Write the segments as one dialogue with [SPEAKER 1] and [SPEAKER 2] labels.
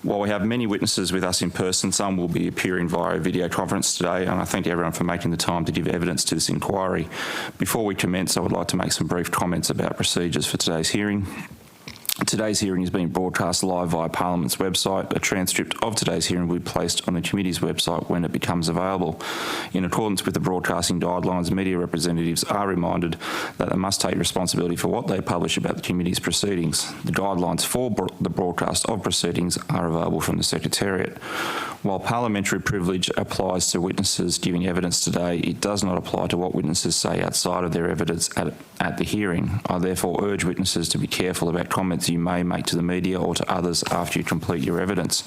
[SPEAKER 1] While we have many witnesses with us in person, some will be appearing via video conference today, and I thank everyone for making the time to give evidence to this inquiry. Before we commence, I would like to make some brief comments about procedures for today's hearing. Today's hearing is being broadcast live via Parliament's website. A transcript of today's hearing will be placed on the committee's website when it becomes available. In accordance with the broadcasting guidelines, media representatives are reminded that they must take responsibility for what they publish about the committee's proceedings. The guidelines for the broadcast of proceedings are available from the Secretariat. While parliamentary privilege applies to witnesses giving evidence today, it does not apply to what witnesses say outside of their evidence at the hearing. I therefore urge witnesses to be careful about comments you may make to the media or to others after you complete your evidence.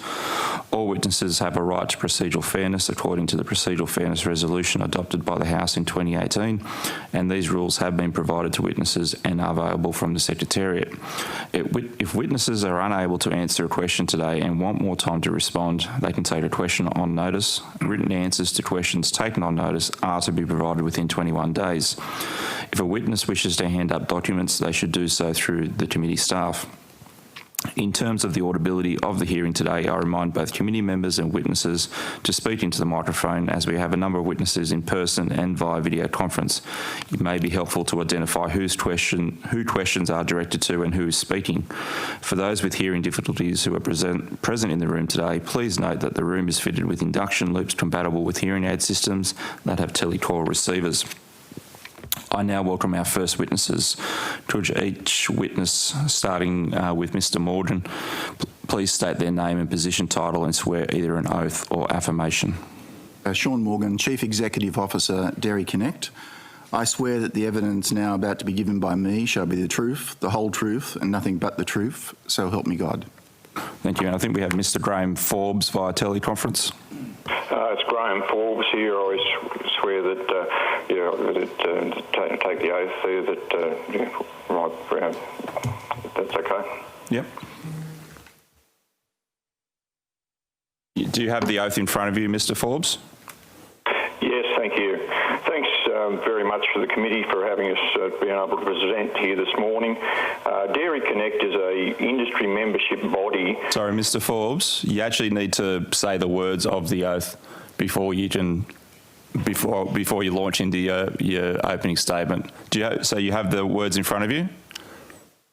[SPEAKER 1] All witnesses have a right to procedural fairness according to the Procedural Fairness Resolution adopted by the House in 2018, and these rules have been provided to witnesses and are available from the Secretariat. If witnesses are unable to answer a question today and want more time to respond, they can take a question on notice. Written answers to questions taken on notice are to be provided within 21 days. If a witness wishes to hand up documents, they should do so through the committee staff. In terms of the audibility of the hearing today, I remind both committee members and witnesses to speak into the microphone, as we have a number of witnesses in person and via video conference. It may be helpful to identify who questions are directed to and who is speaking. For those with hearing difficulties who are present in the room today, please note that the room is fitted with induction loops compatible with hearing aid systems that have telecoil receivers. I now welcome our first witnesses. Could each witness, starting with Mr. Morgan, please state their name and position title and swear either an oath or affirmation.
[SPEAKER 2] Shaughn Morgan, Chief Executive Officer, Dairy Connect. I swear that the evidence now about to be given by me shall be the truth, the whole truth, and nothing but the truth. So help me God.
[SPEAKER 1] Thank you. And I think we have Mr. Graham Forbes via teleconference.
[SPEAKER 3] It's Graham Forbes here. I swear that, take the oath there that, that's okay.
[SPEAKER 1] Yep. Do you have the oath in front of you, Mr. Forbes?
[SPEAKER 3] Yes, thank you. Thanks very much for the committee for having us being able to present here this morning. Dairy Connect is a industry membership body.
[SPEAKER 1] Sorry, Mr. Forbes, you actually need to say the words of the oath before you can, before you launch into your opening statement. So you have the words in front of you?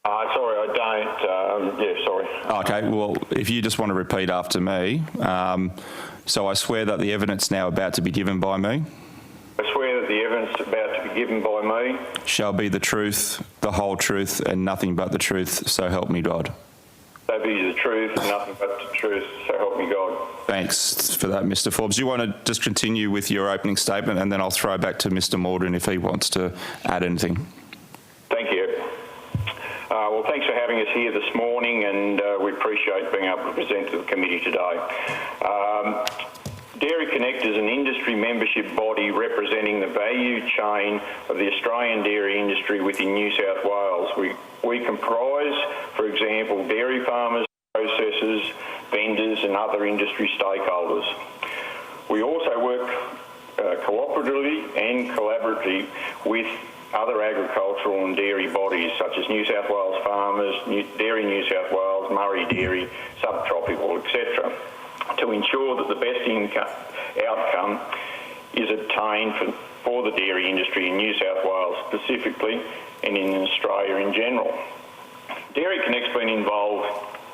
[SPEAKER 3] Sorry, I don't. Yeah, sorry.
[SPEAKER 1] Okay, well, if you just want to repeat after me. So I swear that the evidence now about to be given by me.
[SPEAKER 3] I swear that the evidence about to be given by me
[SPEAKER 1] shall be the truth, the whole truth, and nothing but the truth, so help me God.
[SPEAKER 3] Shall be the truth, nothing but the truth, so help me God.
[SPEAKER 1] Thanks for that, Mr. Forbes. Do you want to just continue with your opening statement, and then I'll throw back to Mr. Morgan if he wants to add anything.
[SPEAKER 3] Thank you. Well, thanks for having us here this morning, and we appreciate being able to present to the committee today. Dairy Connect is an industry membership body representing the value chain of the Australian dairy industry within New South Wales. We comprise, for example, dairy farmers, processors, vendors and other industry stakeholders. We also work cooperatively and collaboratively with other agricultural and dairy bodies such as New South Wales Farmers, Dairy New South Wales, Murray Dairy, Subtropical, etc., to ensure that the best outcome is obtained for the dairy industry in New South Wales specifically and in Australia in general. Dairy Connect's been involved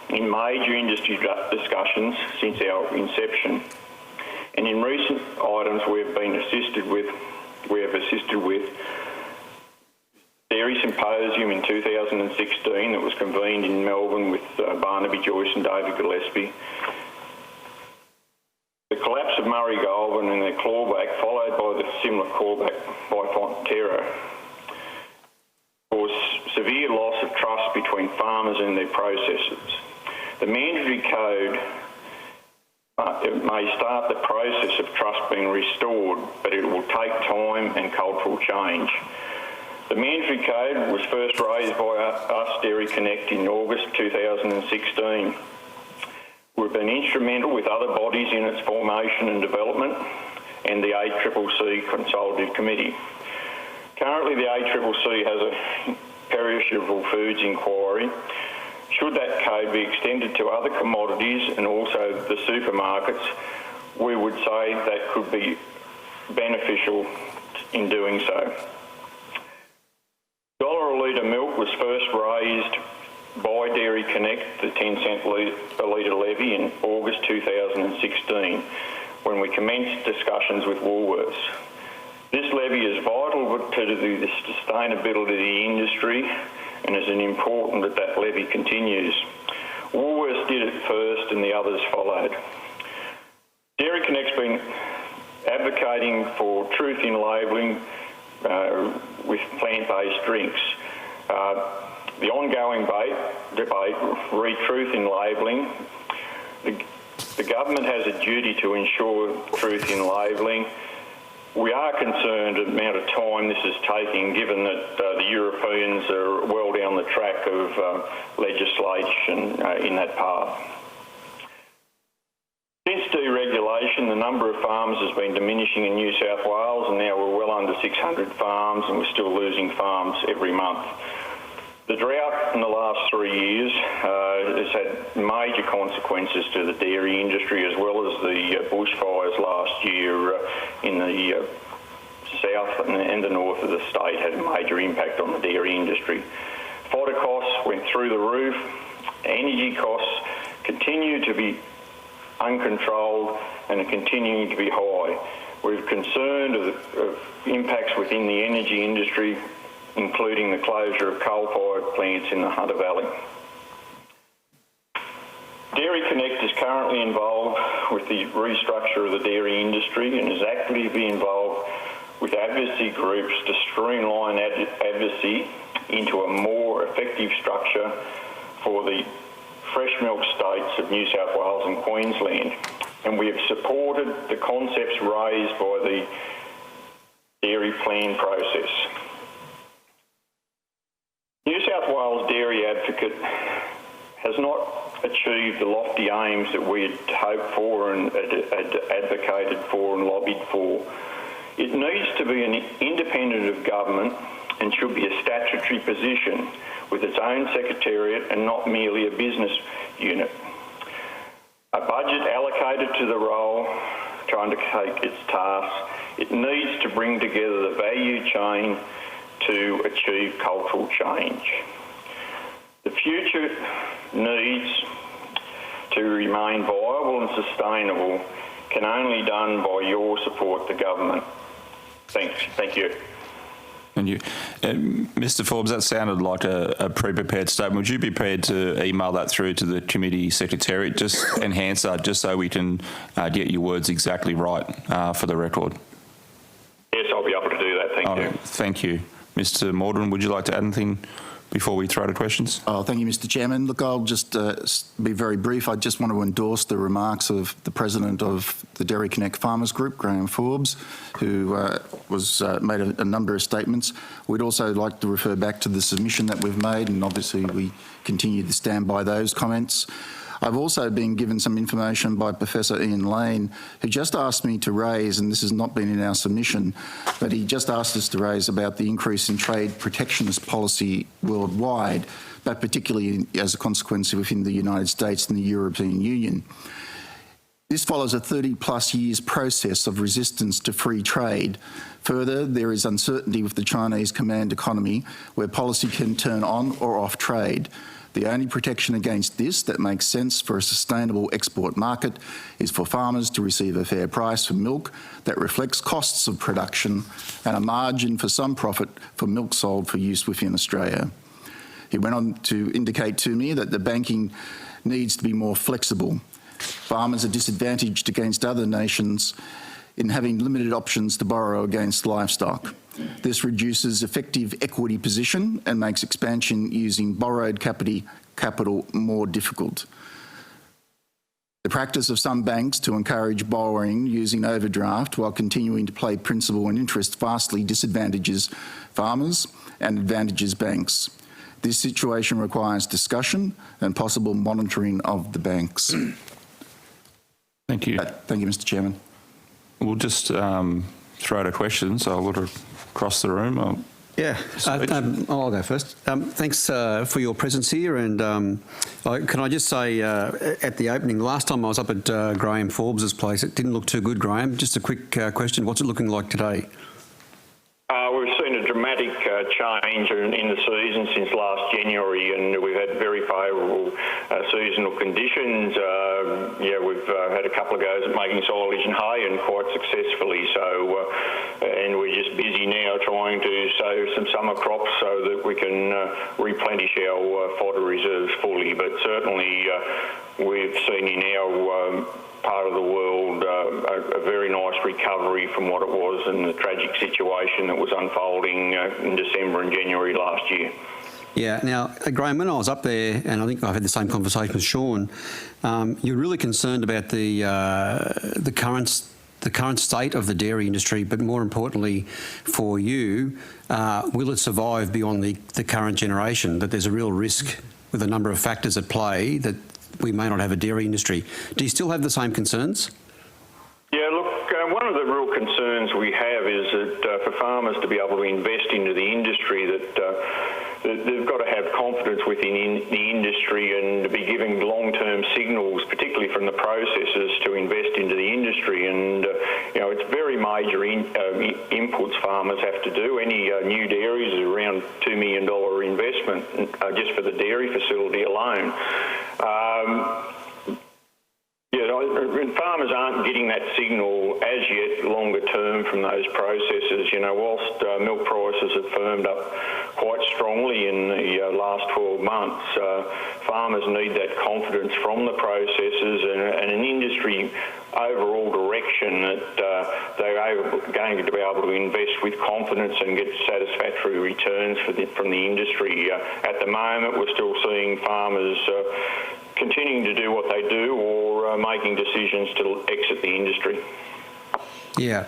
[SPEAKER 3] in major industry discussions since our inception, and in recent items we have assisted with Dairy Symposium in 2016 that was convened in Melbourne with Barnaby Joyce and David Gillespie. The collapse of Murray Goulburn and their clawback, followed by the similar clawback by Fonterra, caused severe loss of trust between farmers and their processors. The mandatory code it may start the process of trust being restored, but it will take time and cultural change. The mandatory code was first raised by us, Dairy Connect, in August 2016. We've been instrumental with other bodies in its formation and development, and the ACCC Consultative Committee. Currently, the ACCC has a perishable foods inquiry. Should that code be extended to other commodities and also supermarkets, we would say that could be beneficial in doing so. $1 a litre milk was first raised by Dairy Connect, the 10-cent a litre levy, in August 2016, when we commenced discussions with Woolworths. This levy is vital to the sustainability of the industry, and is important that that levy continues. Woolworths did it first and the others followed. Dairy Connect's been advocating for truth in labelling with plant-based drinks. The ongoing debate, read truth in labelling. The government has a duty to ensure truth in labelling. We are concerned at the amount of time this is taking, given that the Europeans are well down the track of legislation in that path. Since deregulation, the number of farms has been diminishing in New South Wales, and now we're well under 600 farms, and we're still losing farms every month. The drought in the last 3 years has had major consequences to the dairy industry, as well as the bushfires last year in the south and the north of the state had a major impact on the dairy industry. Fodder costs went through the roof. Energy costs continue to be uncontrolled and are continuing to be high. We're concerned of impacts within the energy industry, including the closure of coal-fired plants in the Hunter Valley. Dairy Connect is currently involved with the restructure of the dairy industry and is actively involved with advocacy groups to streamline advocacy into a more effective structure for the fresh milk states of New South Wales and Queensland. And we have supported the concepts raised by the dairy plan process. New South Wales Dairy Advocate has not achieved the lofty aims that we had hoped for and had advocated for and lobbied for. It needs to be an independent of government and should be a statutory position with its own secretariat and not merely a business unit. A budget allocated to the role to undertake its tasks. It needs to bring together the value chain to achieve cultural change. The future needs to remain viable and sustainable can only be done by your support to government. Thanks. Thank you.
[SPEAKER 1] Thank you. Mr. Forbes, that sounded like a pre-prepared statement. Would you be prepared to email that through to the committee secretariat, just enhance that, just so we can get your words exactly right for the record?
[SPEAKER 3] Yes, I'll be able to do that. Thank you.
[SPEAKER 1] Thank you. Mr. Mordaunt, would you like to add anything before we throw to questions?
[SPEAKER 2] Thank you, Mr. Chairman. Look, I'll just be very brief. I just want to endorse the remarks of the president of the Dairy Connect Farmers Group, Graham Forbes, who made a number of statements. We'd also like to refer back to the submission that we've made, and obviously we continue to stand by those comments. I've also been given some information by Professor Ian Lane, who just asked me to raise, and this has not been in our submission, but he just asked us to raise about the increase in trade protectionist policy worldwide, but particularly as a consequence within the United States and the European Union. This follows a 30-plus years process of resistance to free trade. Further, there is uncertainty with the Chinese command economy, where policy can turn on or off trade. The only protection against this that makes sense for a sustainable export market is for farmers to receive a fair price for milk that reflects costs of production and a margin for some profit for milk sold for use within Australia. He went on to indicate to me that the banking needs to be more flexible. Farmers are disadvantaged against other nations in having limited options to borrow against livestock. This reduces effective equity position and makes expansion using borrowed capital more difficult. The practice of some banks to encourage borrowing using overdraft while continuing to pay principal and interest vastly disadvantages farmers and advantages banks. This situation requires discussion and possible monitoring of the banks.
[SPEAKER 1] Thank you.
[SPEAKER 2] Thank you, Mr. Chairman.
[SPEAKER 1] We'll just throw to questions. I'll look across the room.
[SPEAKER 4] Yeah, I'll go first. Thanks for your presence here, and can I just say at the opening, last time I was up at Graham Forbes' place, it didn't look too good, Graham. Just a quick question, what's it looking like today?
[SPEAKER 3] We've seen a dramatic change in the season since last January, and we've had very favourable seasonal conditions. We've had a couple of goes at making silage and hay, and quite successfully so. And we're just busy now trying to sow some summer crops so that we can replenish our fodder reserves fully. But certainly we've seen in our part of the world a very nice recovery from what it was in the tragic situation that was unfolding in December and January last year.
[SPEAKER 4] Yeah. Now, Graham, when I was up there, and I think I've had the same conversation with Shaughn, you're really concerned about the current state of the dairy industry, but more importantly for you, will it survive beyond the current generation? That there's a real risk with a number of factors at play that we may not have a dairy industry. Do you still have the same concerns?
[SPEAKER 3] Yeah, look, one of the real concerns we have is that for farmers to be able to invest into the industry, that they've got to have confidence within the industry and to be giving long-term signals, particularly from the processors, to invest into the industry. And, it's very major inputs farmers have to do. Any new dairies is around $2 million investment just for the dairy facility alone. Farmers aren't getting that signal as yet longer term from those processors. Whilst milk prices have firmed up quite strongly in the last 12 months, farmers need that confidence from the processors and an industry overall direction that they're going to be able to invest with confidence and get satisfactory returns from the industry. At the moment, we're still seeing farmers continuing to do what they do or making decisions to exit the industry. Yeah.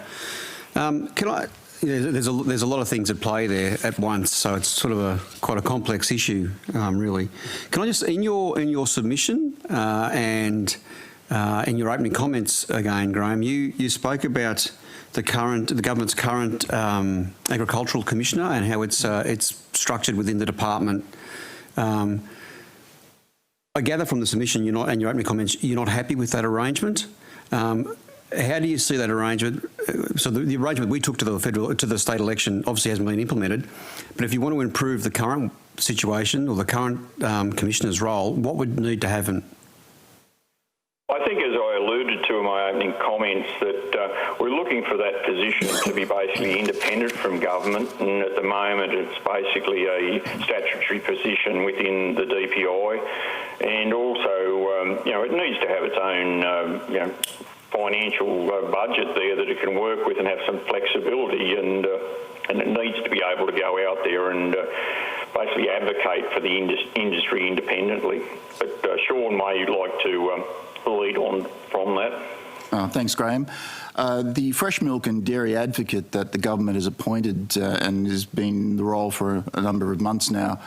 [SPEAKER 4] There's a lot of things at play there at once, so it's sort of quite a complex issue, really. Can I just, in your submission and in your opening comments again, Graham, you spoke about the government's current agricultural commissioner and how it's structured within the department. I gather from the submission and your opening comments, you're not happy with that arrangement. How do you see that arrangement? So the arrangement we took to the state election obviously hasn't been implemented. But if you want to improve the current situation or the current commissioner's role, what would need to happen?
[SPEAKER 3] I think, as I alluded to in my opening comments, that we're looking for that position to be basically independent from government, and at the moment it's basically a statutory position within the DPI, and also, it needs to have its own, financial budget there that it can work with and have some flexibility, and it needs to be able to go out there and basically advocate for the industry independently. But Shaughn may like to lead on from that.
[SPEAKER 2] Thanks, Graham. The fresh milk and dairy advocate that the government has appointed and has been in the role for a number of months now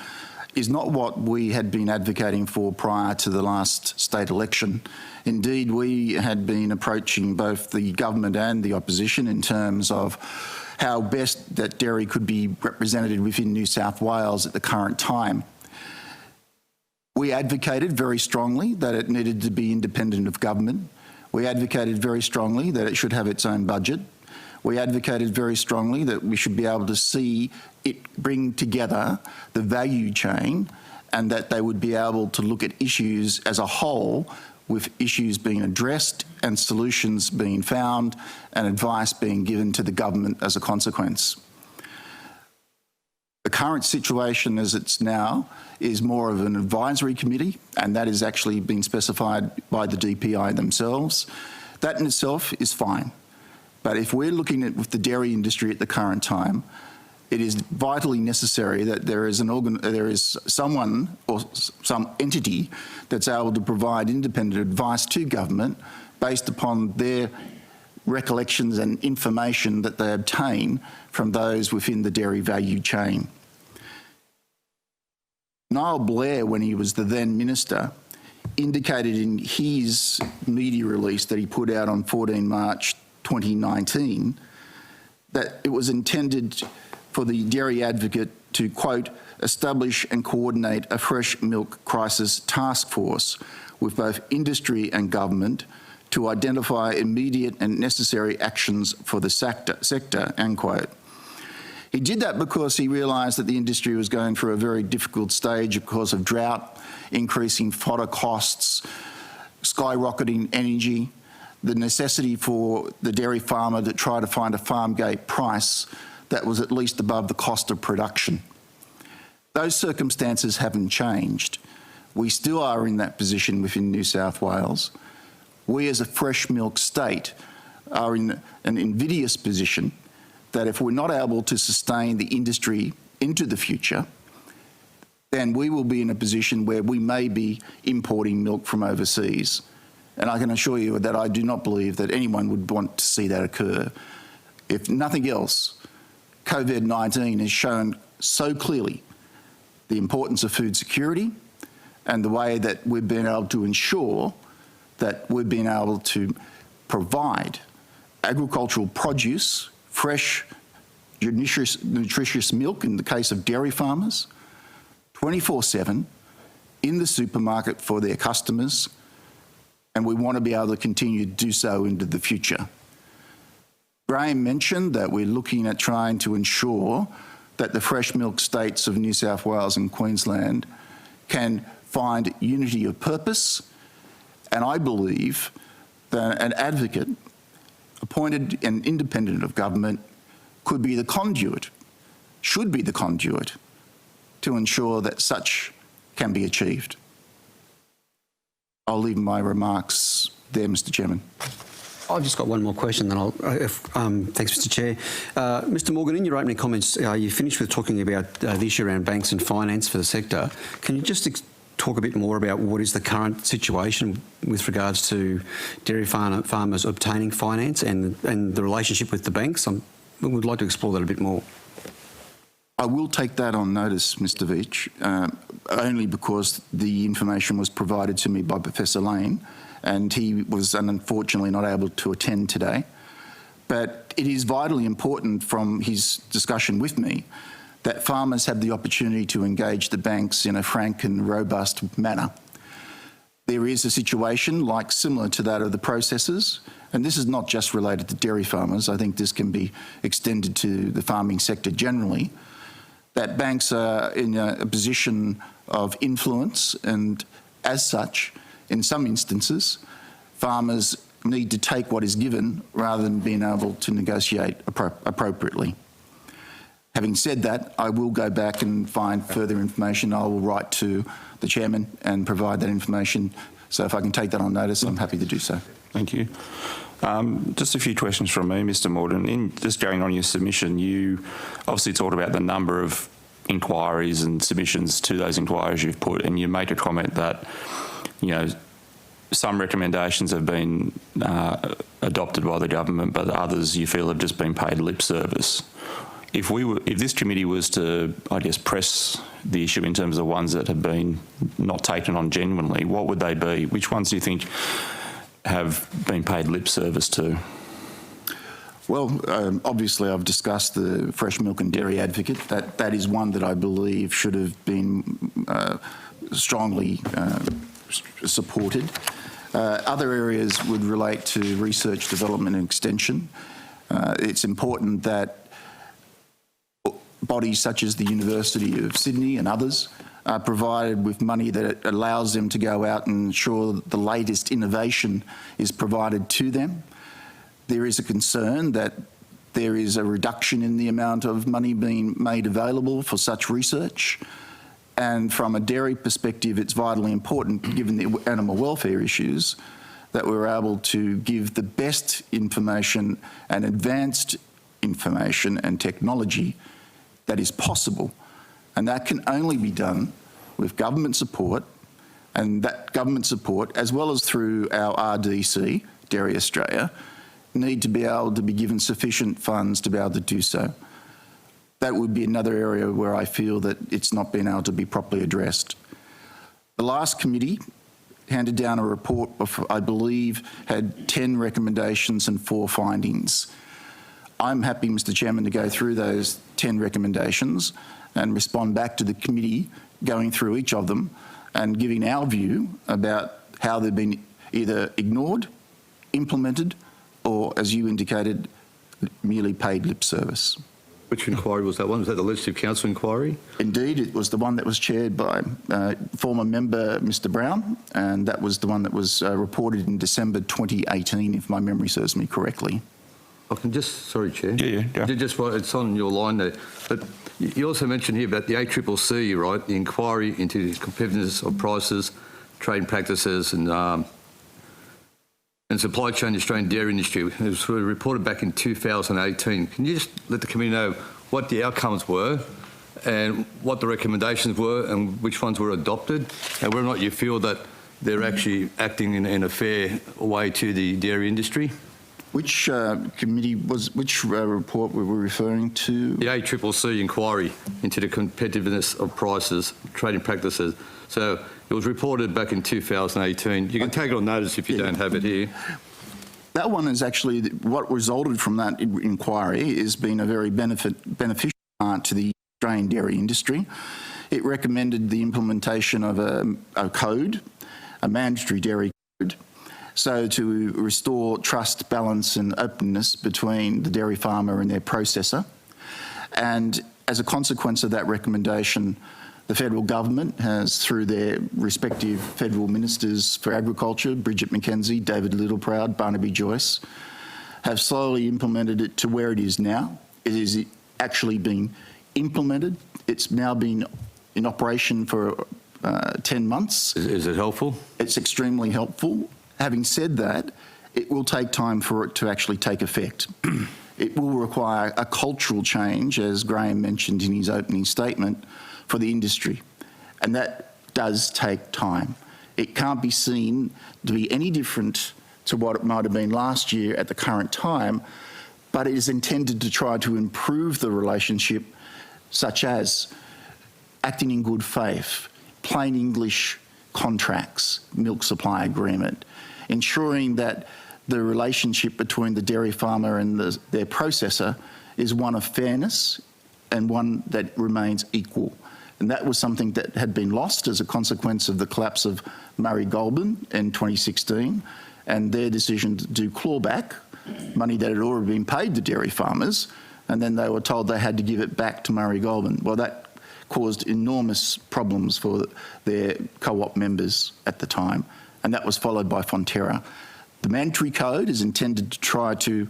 [SPEAKER 2] is not what we had been advocating for prior to the last state election. Indeed, we had been approaching both the government and the opposition in terms of how best that dairy could be represented within New South Wales at the current time. We advocated very strongly that it needed to be independent of government. We advocated very strongly that it should have its own budget. We advocated very strongly that we should be able to see it bring together the value chain and that they would be able to look at issues as a whole, with issues being addressed and solutions being found and advice being given to the government as a consequence. The current situation as it's now is more of an advisory committee, and that is actually being specified by the DPI themselves. That in itself is fine. But if we're looking at with the dairy industry at the current time, it is vitally necessary that there is someone or some entity that's able to provide independent advice to government based upon their recollections and information that they obtain from those within the dairy value chain. Niall Blair, when he was the then minister, indicated in his media release that he put out on 14 March 2019 that it was intended for the Dairy Advocate to, quote, establish and coordinate a fresh milk crisis task force with both industry and government to identify immediate and necessary actions for the sector, end quote. He did that because he realised that the industry was going through a very difficult stage because of drought, increasing fodder costs, skyrocketing energy, the necessity for the dairy farmer to try to find a farm gate price that was at least above the cost of production. Those circumstances haven't changed. We still are in that position within New South Wales. We as a fresh milk state are in an invidious position that if we're not able to sustain the industry into the future, then we will be in a position where we may be importing milk from overseas. And I can assure you that I do not believe that anyone would want to see that occur. If nothing else, COVID-19 has shown so clearly the importance of food security and the way that we've been able to ensure that we've been able to provide agricultural produce, fresh, nutritious milk in the case of dairy farmers, 24/7 in the supermarket for their customers, and we want to be able to continue to do so into the future. Graham mentioned that we're looking at trying to ensure that the fresh milk states of New South Wales and Queensland can find unity of purpose, and I believe that an advocate appointed and independent of government could be the conduit, should be the conduit, to ensure that such can be achieved. I'll leave my remarks there, Mr. Chairman.
[SPEAKER 4] I've just got one more question, then thanks, Mr. Chair. Mr. Morgan, in your opening comments, you finished with talking about the issue around banks and finance for the sector. Can you just talk a bit more about what is the current situation with regards to dairy farmers obtaining finance and the relationship with the banks? We would like to explore that a bit more.
[SPEAKER 2] I will take that on notice, Mr. Veitch, only because the information was provided to me by Professor Lane, and he was unfortunately not able to attend today. But it is vitally important from his discussion with me that farmers have the opportunity to engage the banks in a frank and robust manner. There is a situation similar to that of the processors, and this is not just related to dairy farmers. I think this can be extended to the farming sector generally, that banks are in a position of influence, and as such, in some instances, farmers need to take what is given rather than being able to negotiate appropriately. Having said that, I will go back and find further information. I will write to the chairman and provide that information. So if I can take that on notice, I'm happy to do so.
[SPEAKER 1] Thank you. Just a few questions from me, Mr. Morgan. In just going on your submission, you obviously talked about the number of inquiries and submissions to those inquiries you've put, and you make a comment that, some recommendations have been adopted by the government, but others you feel have just been paid lip service. If this committee was to, press the issue in terms of ones that have been not taken on genuinely, what would they be? Which ones do you think have been paid lip service to?
[SPEAKER 2] Well, obviously I've discussed the Fresh Milk and Dairy Advocate. That is one that I believe should have been strongly supported. Other areas would relate to research, development and extension. It's important that bodies such as the University of Sydney and others are provided with money that allows them to go out and ensure that the latest innovation is provided to them. There is a concern that there is a reduction in the amount of money being made available for such research. And from a dairy perspective, it's vitally important, given the animal welfare issues, that we're able to give the best information and advanced information and technology that is possible. And that can only be done with government support, and that government support, as well as through our RDC, Dairy Australia, need to be able to be given sufficient funds to be able to do so. That would be another area where I feel that it's not been able to be properly addressed. The last committee handed down a report, I believe, had 10 recommendations and 4 findings. I'm happy, Mr Chairman, to go through those 10 recommendations and respond back to the committee, going through each of them and giving our view about how they've been either ignored, implemented, or, as you indicated, merely paid lip service.
[SPEAKER 5] Which inquiry was that one? Was that the Legislative Council inquiry?
[SPEAKER 2] Indeed, it was the one that was chaired by former member Mr Brown, and that was the one that was reported in December 2018, if my memory serves me correctly.
[SPEAKER 5] I can just, sorry, Chair.
[SPEAKER 1] Yeah.
[SPEAKER 5] Just, it's on your line there. But you also mentioned here about the ACCC, right? The inquiry into the competitiveness of prices, trade practices and supply chain in the Australian dairy industry. It was reported back in 2018. Can you just let the committee know what the outcomes were and what the recommendations were and which ones were adopted and whether or not you feel that they're actually acting in a fair way to the dairy industry?
[SPEAKER 2] Which which report were we referring to?
[SPEAKER 5] The ACCC inquiry into the competitiveness of prices, trading practices. So it was reported back in 2018. You can take it on notice if you don't have it here.
[SPEAKER 2] That one is actually, what resulted from that inquiry has been a very beneficial part to the Australian dairy industry. It recommended the implementation of a code, a mandatory dairy code, so to restore trust, balance and openness between the dairy farmer and their processor. And as a consequence of that recommendation, the federal government has, through their respective federal ministers for agriculture, Bridget McKenzie, David Littleproud, Barnaby Joyce, have slowly implemented it to where it is now. It is actually being implemented. It's now been in operation for 10 months.
[SPEAKER 5] Is it helpful?
[SPEAKER 2] It's extremely helpful. Having said that, it will take time for it to actually take effect. It will require a cultural change, as Graham mentioned in his opening statement, for the industry, and that does take time. It can't be seen to be any different to what it might have been last year at the current time, but it is intended to try to improve the relationship, such as acting in good faith, plain English contracts, milk supply agreement, ensuring that the relationship between the dairy farmer and their processor is one of fairness and one that remains equal. And that was something that had been lost as a consequence of the collapse of Murray Goulburn in 2016 and their decision to do clawback, money that had already been paid to dairy farmers, and then they were told they had to give it back to Murray Goulburn. Well, that caused enormous problems for their co-op members at the time, and that was followed by Fonterra. The mandatory code is intended to try to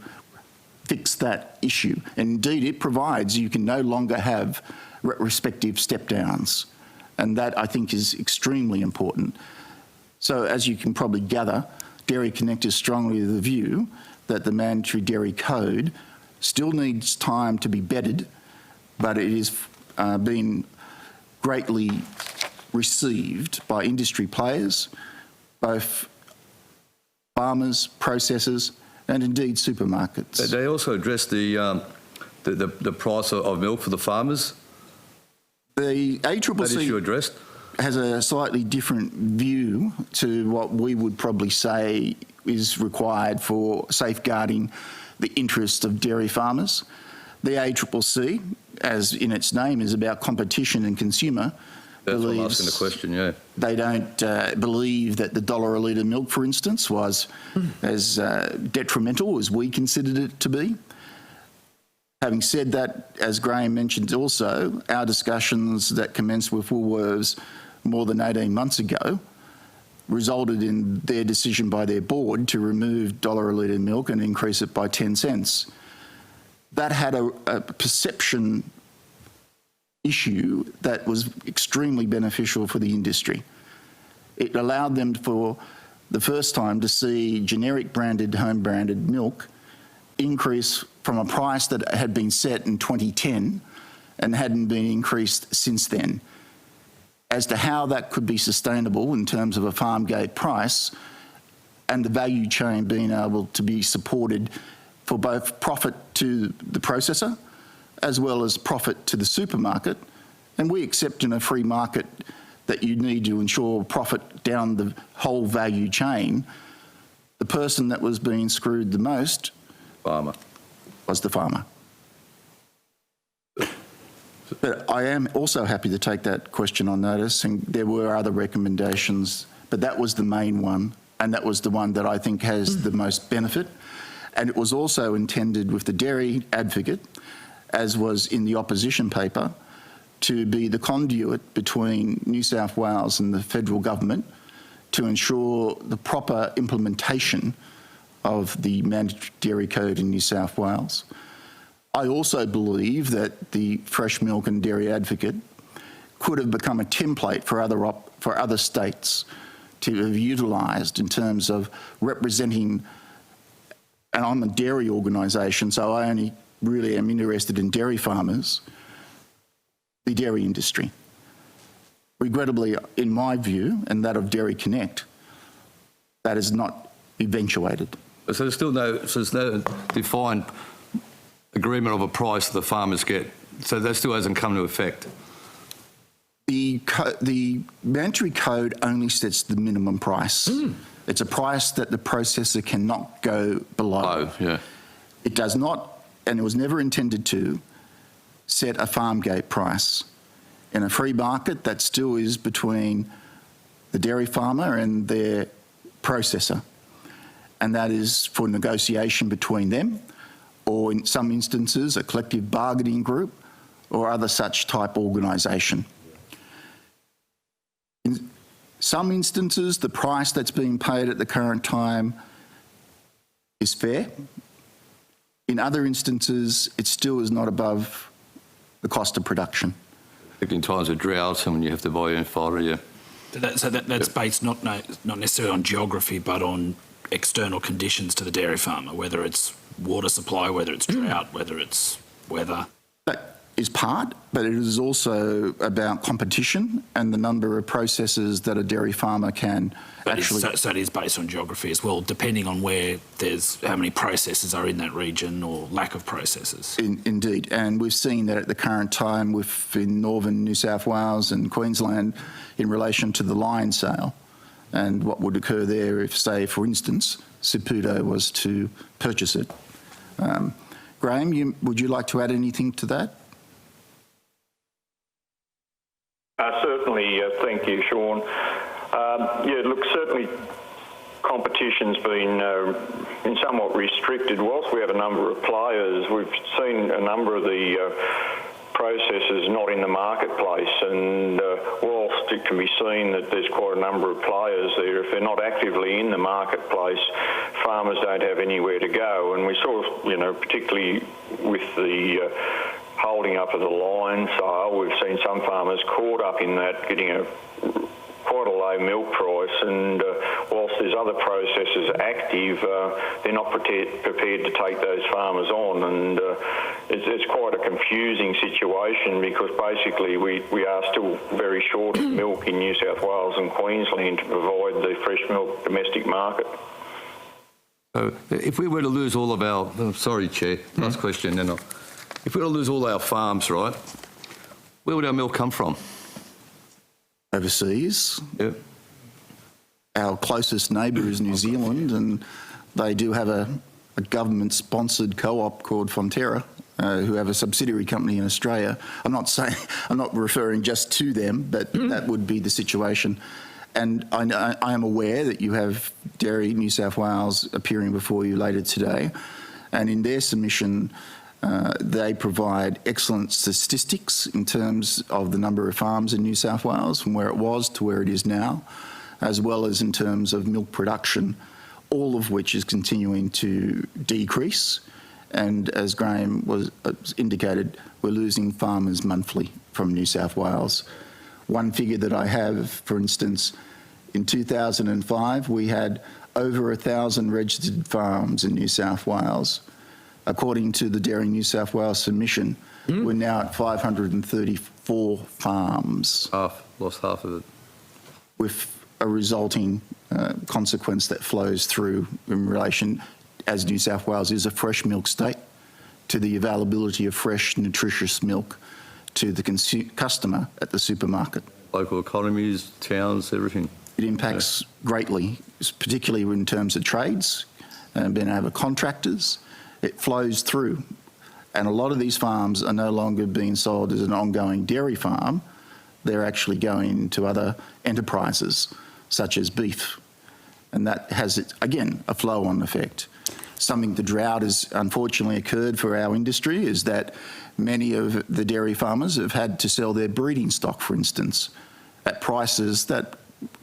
[SPEAKER 2] fix that issue, and indeed it provides you can no longer have respective step-downs, and that I think is extremely important. So as you can probably gather, Dairy Connect is strongly of the view that the mandatory dairy code still needs time to be bedded, but it is been greatly received by industry players, both farmers, processors, and indeed supermarkets.
[SPEAKER 5] They also addressed the price of milk for the farmers.
[SPEAKER 2] The ACCC
[SPEAKER 5] that issue addressed
[SPEAKER 2] has a slightly different view to what we would probably say is required for safeguarding the interests of dairy farmers. The ACCC, as in its name, is about competition and consumer.
[SPEAKER 5] That's what I'm asking the question, yeah.
[SPEAKER 2] They don't believe that the $1 a litre milk, for instance, was as detrimental as we considered it to be. Having said that, as Graham mentioned also, our discussions that commenced with Woolworths more than 18 months ago resulted in their decision by their board to remove $1 a litre milk and increase it by 10 cents. That had a perception issue that was extremely beneficial for the industry. It allowed them for the first time to see generic branded, home branded milk increase from a price that had been set in 2010 and hadn't been increased since then. As to how that could be sustainable in terms of a farm gate price and the value chain being able to be supported for both profit to the processor as well as profit to the supermarket. And we accept in a free market that you need to ensure profit down the whole value chain. The person that was being screwed the most
[SPEAKER 5] farmer
[SPEAKER 2] was the farmer. But I am also happy to take that question on notice, and there were other recommendations, but that was the main one, and that was the one that I think has the most benefit. And it was also intended with the dairy advocate, as was in the opposition paper, to be the conduit between New South Wales and the federal government to ensure the proper implementation of the mandatory dairy code in New South Wales. I also believe that the fresh milk and dairy advocate could have become a template for other states to have utilised in terms of representing, and I'm a dairy organisation, so I only really am interested in dairy farmers, the dairy industry. Regrettably, in my view, and that of Dairy Connect, that is not eventuated.
[SPEAKER 5] So there's no defined agreement of a price the farmers get. So that still hasn't come to effect.
[SPEAKER 2] The mandatory code only sets the minimum price. It's a price that the processor cannot go below.
[SPEAKER 5] Oh, yeah.
[SPEAKER 2] It does not, and it was never intended to, set a farm gate price. In a free market, that still is between the dairy farmer and their processor. And that is for negotiation between them, or in some instances, a collective bargaining group or other such type organisation. In some instances, the price that's being paid at the current time is fair. In other instances, it still is not above the cost of production.
[SPEAKER 5] In times of drought and when you have to buy in fodder, yeah.
[SPEAKER 6] So that's based not necessarily on geography, but on external conditions to the dairy farmer, whether it's water supply, whether it's drought, whether it's weather.
[SPEAKER 2] That is part, but it is also about competition and the number of processes that a dairy farmer can actually...
[SPEAKER 6] So it is based on geography as well, depending on where how many processes are in that region or lack of processes.
[SPEAKER 2] Indeed, and we've seen that at the current time in northern New South Wales and Queensland in relation to the lion sale and what would occur there if, say, for instance, Saputo was to purchase it. Graham, would you like to add anything to that?
[SPEAKER 3] Certainly, thank you, Shaughn. Yeah, look, certainly competition's been somewhat restricted. Whilst we have a number of players, we've seen a number of the processors not in the marketplace, and whilst it can be seen that there's quite a number of players there, if they're not actively in the marketplace, farmers don't have anywhere to go. And we saw, particularly with the holding up of the lion sale, we've seen some farmers caught up in that, getting quite a low milk price, and whilst there's other processors active, they're not prepared to take those farmers on, and it's quite a confusing situation because basically we are still very short of milk in New South Wales and Queensland to provide the fresh milk domestic market.
[SPEAKER 5] So if we were to lose all of our... sorry, Chair, last question. If we were to lose all our farms, right, where would our milk come from?
[SPEAKER 2] Overseas.
[SPEAKER 5] Yeah.
[SPEAKER 2] Our closest neighbour is New Zealand, and they do have a government-sponsored co-op called Fonterra, who have a subsidiary company in Australia. I'm not referring just to them, but that would be the situation. And I am aware that you have Dairy New South Wales appearing before you later today, and in their submission, they provide excellent statistics in terms of the number of farms in New South Wales from where it was to where it is now, as well as in terms of milk production, all of which is continuing to decrease. And as Graham was indicated, we're losing farmers monthly from New South Wales. One figure that I have, for instance, in 2005, we had over 1,000 registered farms in New South Wales. According to the Dairy New South Wales submission, we're now at 534 farms.
[SPEAKER 5] Lost half of it.
[SPEAKER 2] With a resulting consequence that flows through in relation, as New South Wales is a fresh milk state, to the availability of fresh, nutritious milk to the customer at the supermarket.
[SPEAKER 5] Local economies, towns, everything.
[SPEAKER 2] It impacts greatly, particularly in terms of trades, being able to contractors, it flows through. And a lot of these farms are no longer being sold as an ongoing dairy farm. They're actually going to other enterprises, such as beef. And that has, again, a flow-on effect. Something the drought has unfortunately occurred for our industry is that many of the dairy farmers have had to sell their breeding stock, for instance, at prices that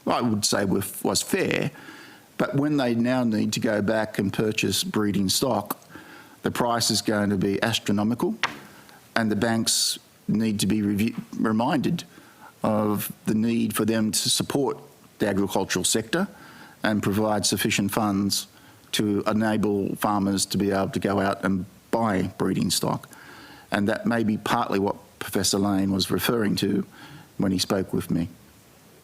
[SPEAKER 2] I would say was fair. But when they now need to go back and purchase breeding stock, the price is going to be astronomical, and the banks need to be reminded of the need for them to support the agricultural sector and provide sufficient funds to enable farmers to be able to go out and buy breeding stock. And that may be partly what Professor Lane was referring to when he spoke with me.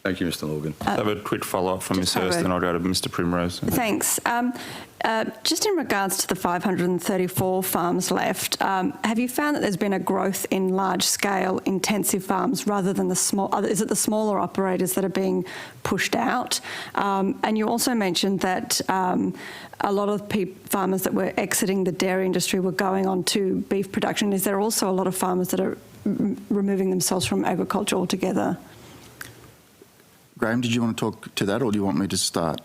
[SPEAKER 5] Thank you, Mr. Morgan.
[SPEAKER 1] I have a quick follow-up from Ms Hurst, and I'll go to Mr Primrose.
[SPEAKER 7] Thanks. Just in regards to the 534 farms left, have you found that there's been a growth in large-scale intensive farms rather than the small? Is it the smaller operators that are being pushed out? And you also mentioned that a lot of farmers that were exiting the dairy industry were going on to beef production. Is there also a lot of farmers that are removing themselves from agriculture altogether?
[SPEAKER 2] Graham, did you want to talk to that, or do you want me to start?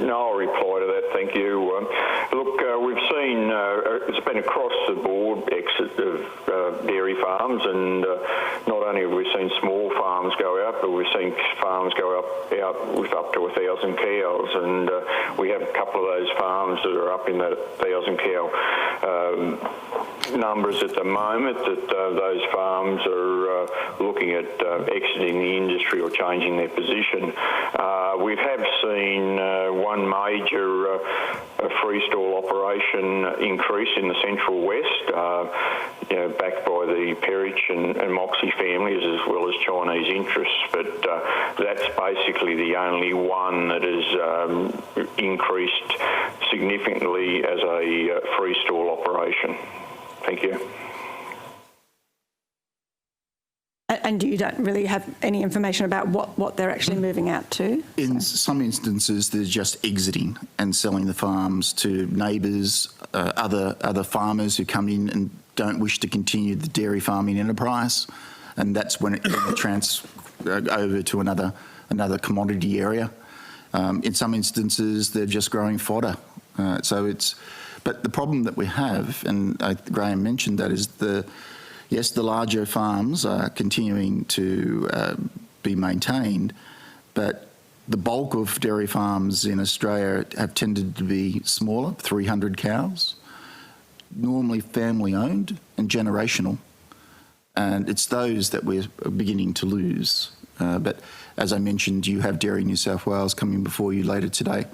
[SPEAKER 3] No, I'll reply to that, thank you. Look, we've seen, it's been across the board exit of dairy farms, and not only have we seen small farms go out, but we've seen farms go out with up to 1,000 cows, and we have a couple of those farms that are up in that 1,000 cow numbers at the moment, that those farms are looking at exiting the industry or changing their position. We have seen one major freestall operation increase in the Central West, backed by the Perich and Moxie families as well as Chinese interests, but that's basically the only one that has increased significantly as a freestall operation. Thank you.
[SPEAKER 7] And you don't really have any information about what they're actually moving out to?
[SPEAKER 2] In some instances, they're just exiting and selling the farms to neighbours, other farmers who come in and don't wish to continue the dairy farming enterprise, and that's when it transfers over to another commodity area. In some instances, they're just growing fodder. But the problem that we have, and Graham mentioned that, is yes, the larger farms are continuing to be maintained, but the bulk of dairy farms in Australia have tended to be smaller, 300 cows, normally family-owned and generational, and it's those that we're beginning to lose. But as I mentioned, you have Dairy New South Wales coming before you later today,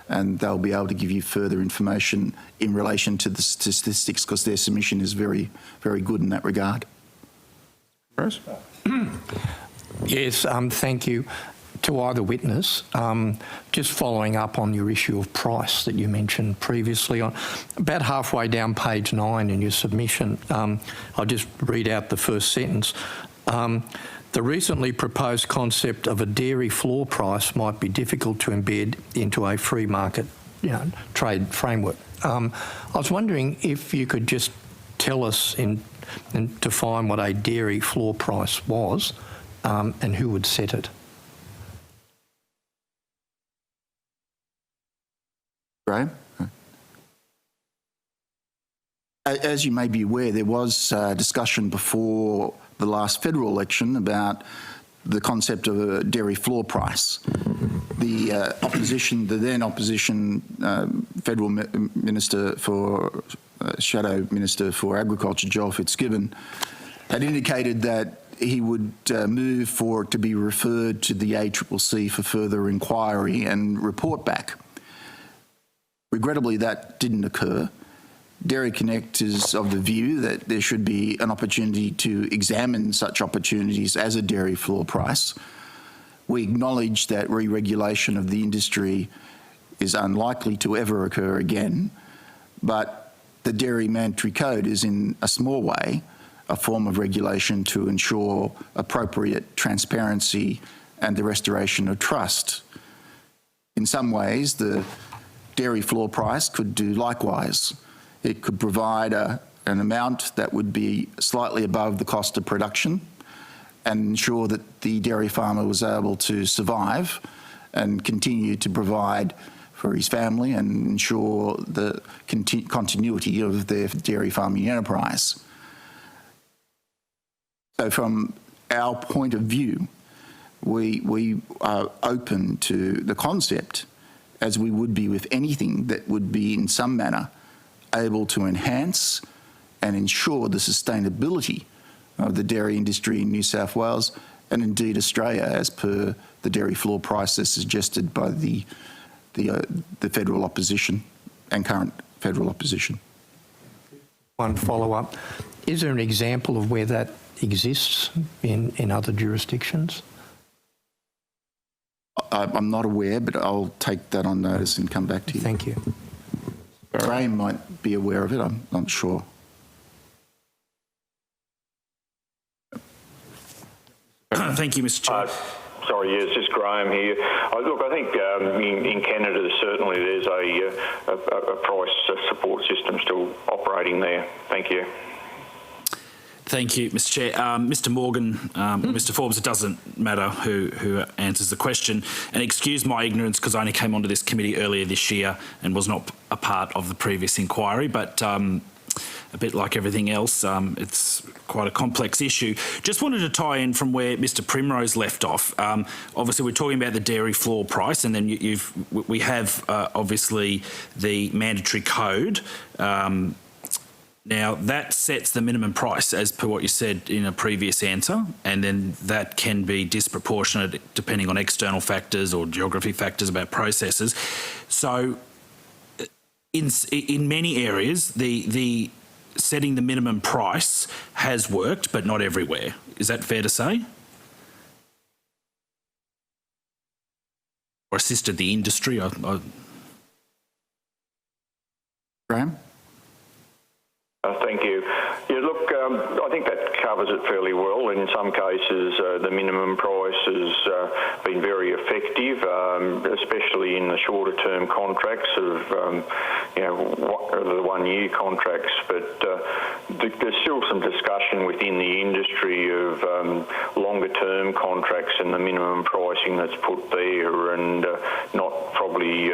[SPEAKER 2] and they'll be able to give you further information in relation to the statistics, because their submission is very, very good in that regard.
[SPEAKER 1] Rose?
[SPEAKER 8] Yes, thank you to either witness. Just following up on your issue of price that you mentioned previously, on about halfway down page 9 in your submission, I'll just read out the first sentence. The recently proposed concept of a dairy floor price might be difficult to embed into a free market trade framework. I was wondering if you could just tell us and define what a dairy floor price was and who would set it.
[SPEAKER 2] Graham? As you may be aware, there was discussion before the last federal election about the concept of a dairy floor price. The then opposition federal minister for Shadow Minister for Agriculture, Joel Fitzgibbon, had indicated that he would move for it to be referred to the ACCC for further inquiry and report back. Regrettably, that didn't occur. Dairy Connect is of the view that there should be an opportunity to examine such opportunities as a dairy floor price. We acknowledge that re-regulation of the industry is unlikely to ever occur again, but the Dairy Mandatory Code is, in a small way, a form of regulation to ensure appropriate transparency and the restoration of trust. In some ways, the dairy floor price could do likewise. It could provide an amount that would be slightly above the cost of production and ensure that the dairy farmer was able to survive and continue to provide for his family and ensure the continuity of their dairy farming enterprise. So from our point of view, we are open to the concept, as we would be with anything that would be in some manner able to enhance and ensure the sustainability of the dairy industry in New South Wales and indeed Australia, as per the dairy floor price as suggested by the federal opposition and current federal opposition.
[SPEAKER 8] One follow-up. Is there an example of where that exists in other jurisdictions?
[SPEAKER 2] I'm not aware, but I'll take that on notice and come back to you.
[SPEAKER 8] Thank you.
[SPEAKER 2] Graham might be aware of it, I'm not sure.
[SPEAKER 6] Thank you, Mr. Chair.
[SPEAKER 3] Sorry, yes, just Graham here. Look, I think in Canada certainly there's a price support system still operating there. Thank you.
[SPEAKER 6] Thank you, Mr. Chair. Mr. Morgan, Mr. Forbes, it doesn't matter who answers the question. And excuse my ignorance because I only came onto this committee earlier this year and was not a part of the previous inquiry, but a bit like everything else, it's quite a complex issue. Just wanted to tie in from where Mr. Primrose left off. Obviously, we're talking about the dairy floor price, and then we have obviously the mandatory code. Now, that sets the minimum price, as per what you said in a previous answer, and then that can be disproportionate depending on external factors or geography factors about processes. So, in many areas, the setting the minimum price has worked, but not everywhere. Is that fair to say? Or assisted the industry?
[SPEAKER 2] Graham?
[SPEAKER 3] Thank you. Yeah, look, I think that covers it fairly well. In some cases, the minimum price has been very effective, especially in the shorter-term contracts of, the one-year contracts. But there's still some discussion within the industry of longer-term contracts and the minimum pricing that's put there, and not probably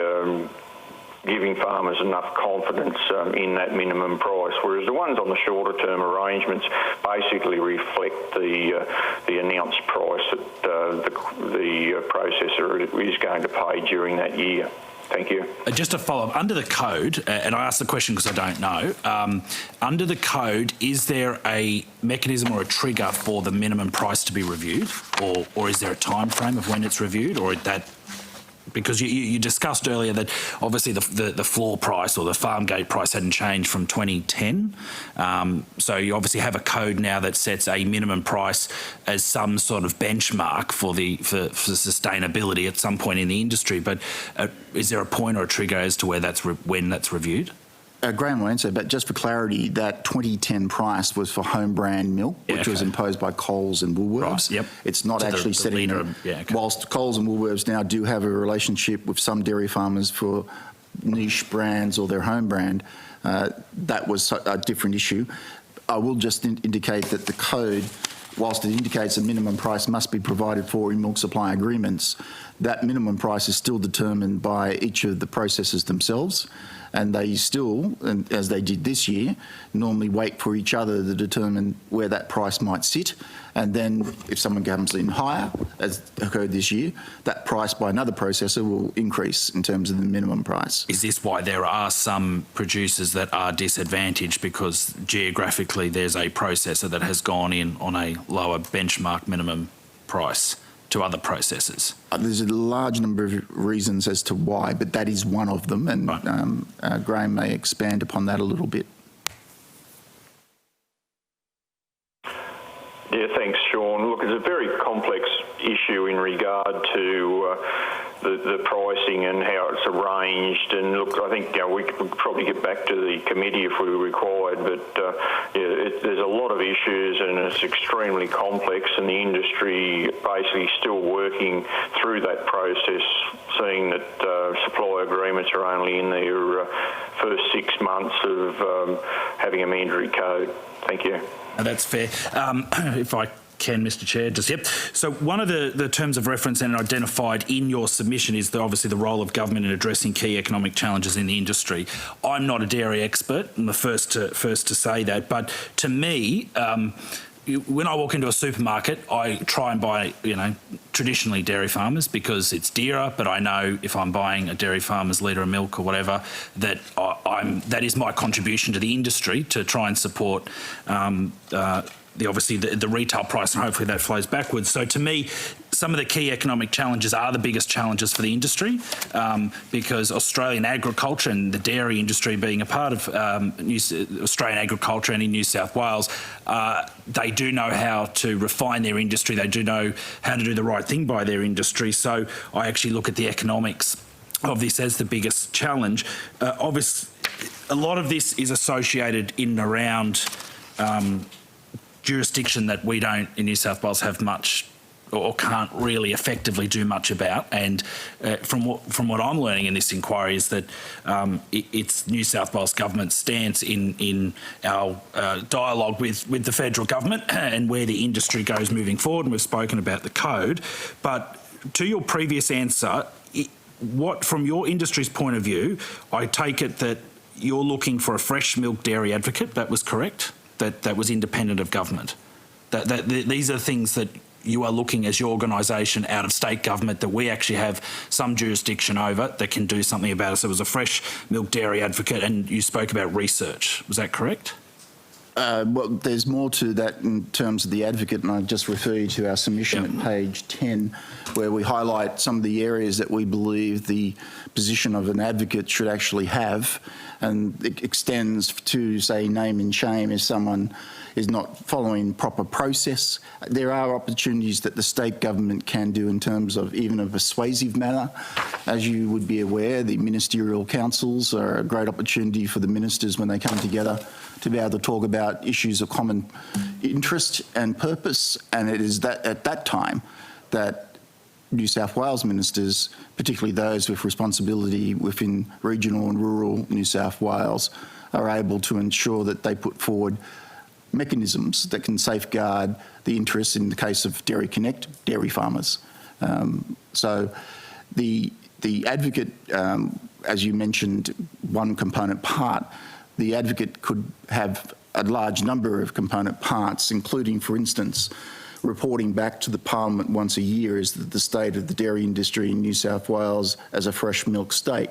[SPEAKER 3] giving farmers enough confidence in that minimum price, whereas the ones on the shorter term arrangements basically reflect the announced price that the processor is going to pay during that year. Thank you.
[SPEAKER 6] Just to follow up, under the code, and I asked the question because I don't know, under the code, is there a mechanism or a trigger for the minimum price to be reviewed, or is there a time frame of when it's reviewed, or that? Because you discussed earlier that obviously the floor price or the farm gate price hadn't changed from 2010. So you obviously have a code now that sets a minimum price as some sort of benchmark for sustainability at some point in the industry. But is there a point or a trigger as to where when that's reviewed?
[SPEAKER 2] Graham will answer, but just for clarity, that 2010 price was for home brand milk, which was imposed by Coles and Woolworths.
[SPEAKER 6] Right, yep.
[SPEAKER 2] It's not actually setting. Whilst Coles and Woolworths now do have a relationship with some dairy farmers for niche brands or their home brand, that was a different issue. I will just indicate that the code, whilst it indicates a minimum price must be provided for in milk supply agreements, that minimum price is still determined by each of the processors themselves. And they still, as they did this year, normally wait for each other to determine where that price might sit. And then if someone comes in higher, as occurred this year, that price by another processor will increase in terms of the minimum price.
[SPEAKER 6] Is this why there are some producers that are disadvantaged because geographically there's a processor that has gone in on a lower benchmark minimum price to other processors?
[SPEAKER 2] There's a large number of reasons as to why, but that is one of them, and right. Graham may expand upon that a little bit. Yeah,
[SPEAKER 3] thanks, Shaughn. Look, it's a very complex issue in regard to the the pricing and how it's arranged. And look, I think we could probably get back to the committee if we were required, but there's a lot of issues and it's extremely complex, and the industry basically still working through that process, seeing that supply agreements are only in their first 6 months of having a mandatory code. Thank you.
[SPEAKER 6] That's fair. If I can, Mr Chair, So one of the terms of reference and identified in your submission is obviously the role of government in addressing key economic challenges in the industry. I'm not a dairy expert. I'm the first to say that. But to me, when I walk into a supermarket, I try and buy, traditionally dairy farmers because it's dearer, but I know if I'm buying a dairy farmer's litre of milk or whatever, that that is my contribution to the industry to try and support the retail price, and hopefully that flows backwards. So to me, some of the key economic challenges are the biggest challenges for the industry, because Australian agriculture and the dairy industry being a part of Australian agriculture and in New South Wales, they do know how to refine their industry. They do know how to do the right thing by their industry. So I actually look at the economics of this as the biggest challenge. Obviously, a lot of this is associated in and around jurisdiction that we don't in New South Wales have much or can't really effectively do much about, and from what I'm learning in this inquiry is that it's New South Wales government's stance in our dialogue with the federal government and where the industry goes moving forward, and we've spoken about the code. But to your previous answer, from your industry's point of view, I take it that you're looking for a fresh milk dairy advocate. That was correct? That was independent of government. These are things that you are looking as your organisation out of state government that we actually have some jurisdiction over that can do something about it. So it was a fresh milk dairy advocate, and you spoke about research. Was that correct?
[SPEAKER 2] Well, there's more to that in terms of the advocate, and I just refer you to our submission at page 10, where we highlight some of the areas that we believe the position of an advocate should actually have, and it extends to, say, name and shame if someone is not following proper process. There are opportunities that the state government can do in terms of even a persuasive manner. As you would be aware, the ministerial councils are a great opportunity for the ministers when they come together to be able to talk about issues of common interest and purpose, and it is that at that time that New South Wales ministers, particularly those with responsibility within regional and rural New South Wales, are able to ensure that they put forward mechanisms that can safeguard the interests, in the case of Dairy Connect, dairy farmers. So the advocate, as you mentioned, one component part, the advocate could have a large number of component parts, including, for instance, reporting back to the Parliament once a year as the state of the dairy industry in New South Wales as a fresh milk state.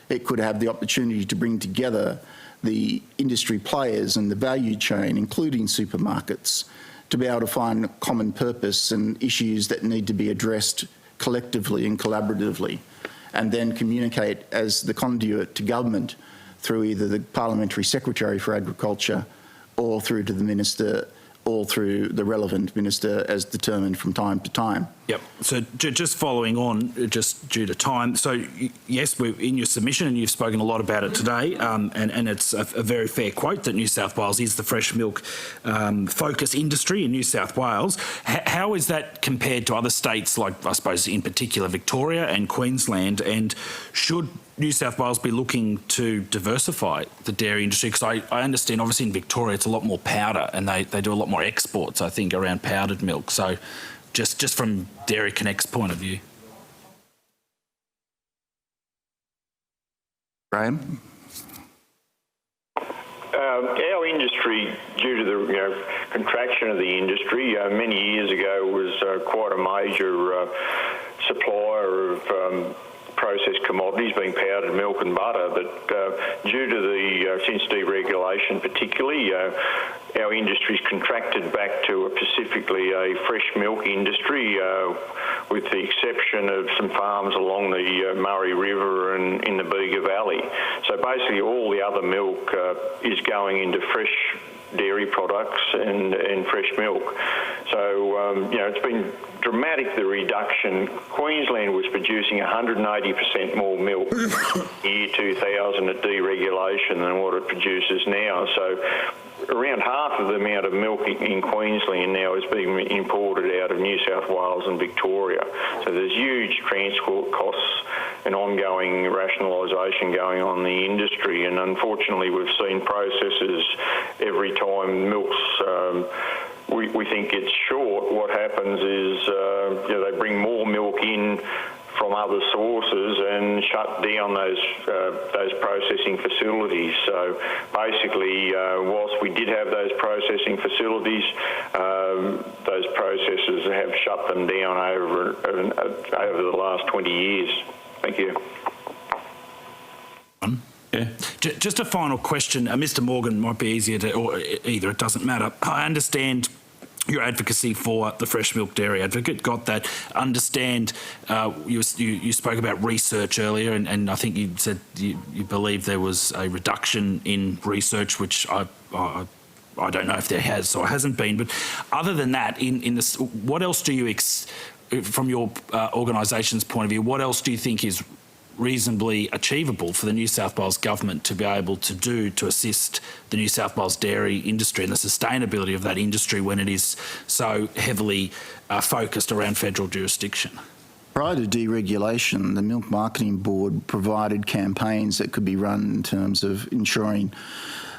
[SPEAKER 2] It could have the opportunity to bring together the industry players and the value chain, including supermarkets, to be able to find a common purpose and issues that need to be addressed collectively and collaboratively, and then communicate as the conduit to government through either the Parliamentary Secretary for Agriculture or through to the Minister or through the relevant minister as determined from time to time.
[SPEAKER 6] Yep. So just following on, just due to time, so yes, we're in your submission and you've spoken a lot about it today, and it's a very fair quote that New South Wales is the fresh milk focus industry in New South Wales. How is that compared to other states, like I suppose in particular Victoria and Queensland, and should New South Wales be looking to diversify the dairy industry? Because I understand obviously in Victoria it's a lot more powder, and they do a lot more exports, I think, around powdered milk. So just from Dairy Connect's point of view.
[SPEAKER 2] Graham?
[SPEAKER 3] Our industry, due to the contraction of the industry, many years ago was quite a major supplier of processed commodities, being powdered milk and butter, but due to the since deregulation particularly, our industry's contracted back to specifically a fresh milk industry, with the exception of some farms along the Murray River and in the Bega Valley. So basically all the other milk is going into fresh dairy products and fresh milk. So, it's been dramatic, the reduction. Queensland was producing 180% more milk year 2000 at deregulation than what it produces now. So around half of the amount of milk in Queensland now is being imported out of New South Wales and Victoria. So there's huge transport costs and ongoing rationalisation going on in the industry. And unfortunately, we've seen processors every time milk's we think it's short. What happens is they bring more milk in from other sources and shut down those processing facilities. So basically, whilst we did have those processing facilities, those processors have shut them down over the last 20 years. Thank you.
[SPEAKER 6] Yeah. Just a final question. Mr. Morgan might be easier to, or either, it doesn't matter. I understand your advocacy for the fresh milk dairy advocate, got that. Understand you spoke about research earlier, and I think you said you believe there was a reduction in research, which I don't know if there has or hasn't been. But other than that, in this, what else do you, from your organisation's point of view, what else do you think is reasonably achievable for the New South Wales government to be able to do to assist the New South Wales dairy industry and the sustainability of that industry when it is so heavily focused around federal jurisdiction?
[SPEAKER 2] Prior to deregulation, the Milk Marketing Board provided campaigns that could be run in terms of ensuring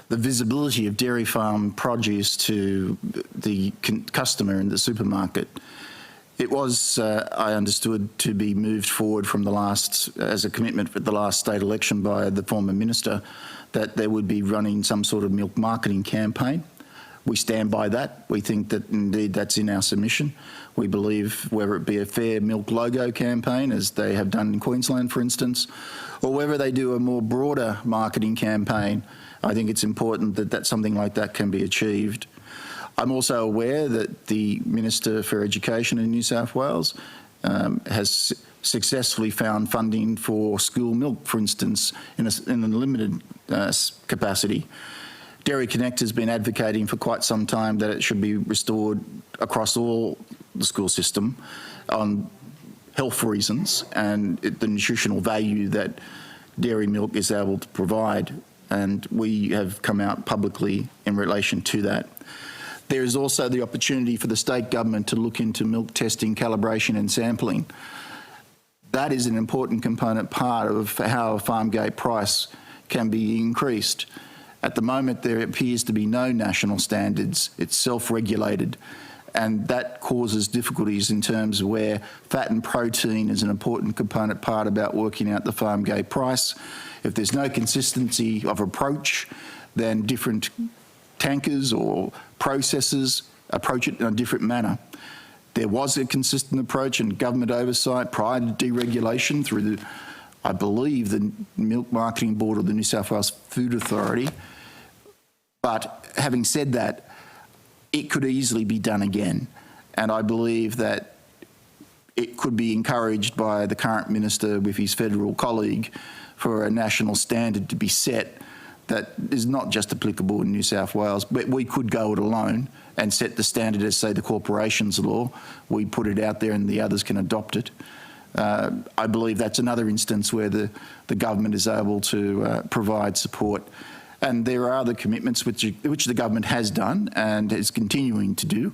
[SPEAKER 2] the visibility of dairy farm produce to the customer in the supermarket. It was, I understood, to be moved forward from as a commitment for the last state election by the former minister, that there would be running some sort of milk marketing campaign. We stand by that. We think that indeed that's in our submission. We believe whether it be a fair milk logo campaign, as they have done in Queensland, for instance, or whether they do a more broader marketing campaign, I think it's important that something like that can be achieved. I'm also aware that the Minister for Education in New South Wales has successfully found funding for school milk, for instance, in a limited capacity. Dairy Connect has been advocating for quite some time that it should be restored across all the school system on health reasons and the nutritional value that dairy milk is able to provide. And we have come out publicly in relation to that. There is also the opportunity for the state government to look into milk testing, calibration and sampling. That is an important component part of how a farm gate price can be increased. At the moment, there appears to be no national standards. It's self-regulated, and that causes difficulties in terms of where fat and protein is an important component part about working out the farm gate price. If there's no consistency of approach, then different tankers or processors approach it in a different manner. There was a consistent approach and government oversight prior to deregulation through I believe, the Milk Marketing Board or the New South Wales Food Authority. But having said that, it could easily be done again. And I believe that it could be encouraged by the current minister with his federal colleague for a national standard to be set that is not just applicable in New South Wales, but we could go it alone and set the standard as, say, the corporations law. We put it out there and the others can adopt it. I believe that's another instance where the government is able to provide support. And there are other commitments which the government has done and is continuing to do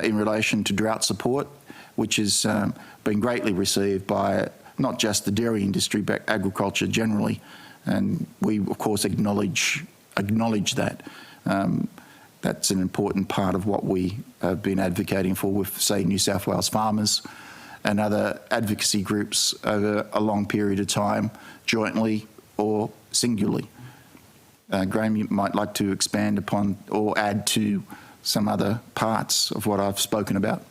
[SPEAKER 2] in relation to drought support, which has been greatly received by not just the dairy industry, but agriculture generally. And we, of course, acknowledge that. That's an important part of what we have been advocating for with, say, New South Wales farmers and other advocacy groups over a long period of time, jointly or singularly. Graham, you might like to expand upon or add to some other parts of what I've spoken about.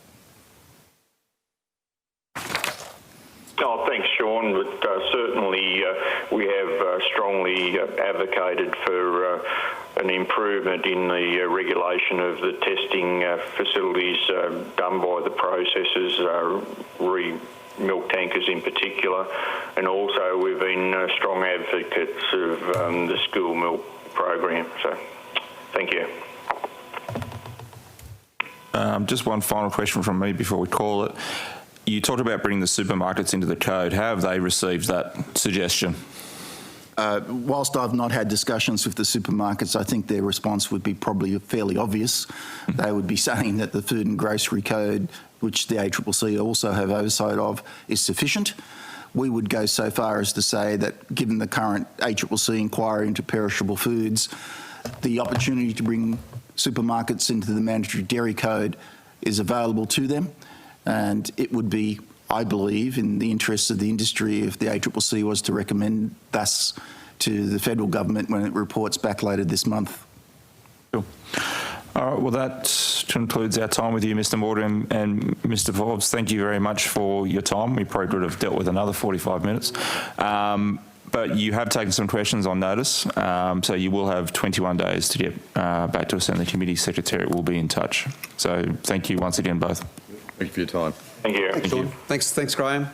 [SPEAKER 3] Oh, thanks, Shaughn. But, certainly we have strongly advocated for an improvement in the regulation of the testing facilities done by the processors, milk tankers in particular, and also we've been strong advocates of the school milk program. So, thank you.
[SPEAKER 1] Just one final question from me before we call it. You talked about bringing the supermarkets into the code. How have they received that suggestion?
[SPEAKER 2] Whilst I've not had discussions with the supermarkets, I think their response would be probably fairly obvious. They would be saying that the Food and Grocery Code, which the ACCC also have oversight of, is sufficient. We would go so far as to say that given the current ACCC inquiry into perishable foods, the opportunity to bring supermarkets into the mandatory dairy code is available to them, and it would be, I believe, in the interests of the industry if the ACCC was to recommend thus to the federal government when it reports back later this month.
[SPEAKER 1] Cool. All right, well, that concludes our time with you, Mr. Morgan and Mr. Forbes. Thank you very much for your time. We probably could have dealt with another 45 minutes. But you have taken some questions on notice, so you will have 21 days to get back to us, and the committee secretariat will be in touch. So thank you once again, both.
[SPEAKER 5] Thank you for your time.
[SPEAKER 3] Thank you.
[SPEAKER 1] Thank you.
[SPEAKER 4] Thanks, Graham.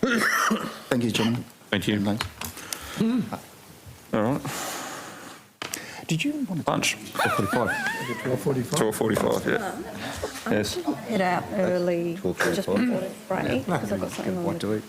[SPEAKER 2] Thank you, gentlemen.
[SPEAKER 1] Thank you. All right.
[SPEAKER 2] Did you want to
[SPEAKER 1] Lunch. 12:45, yeah. Yes.
[SPEAKER 7] Head out early just before the break because I've got something on.
[SPEAKER 5] What to eat?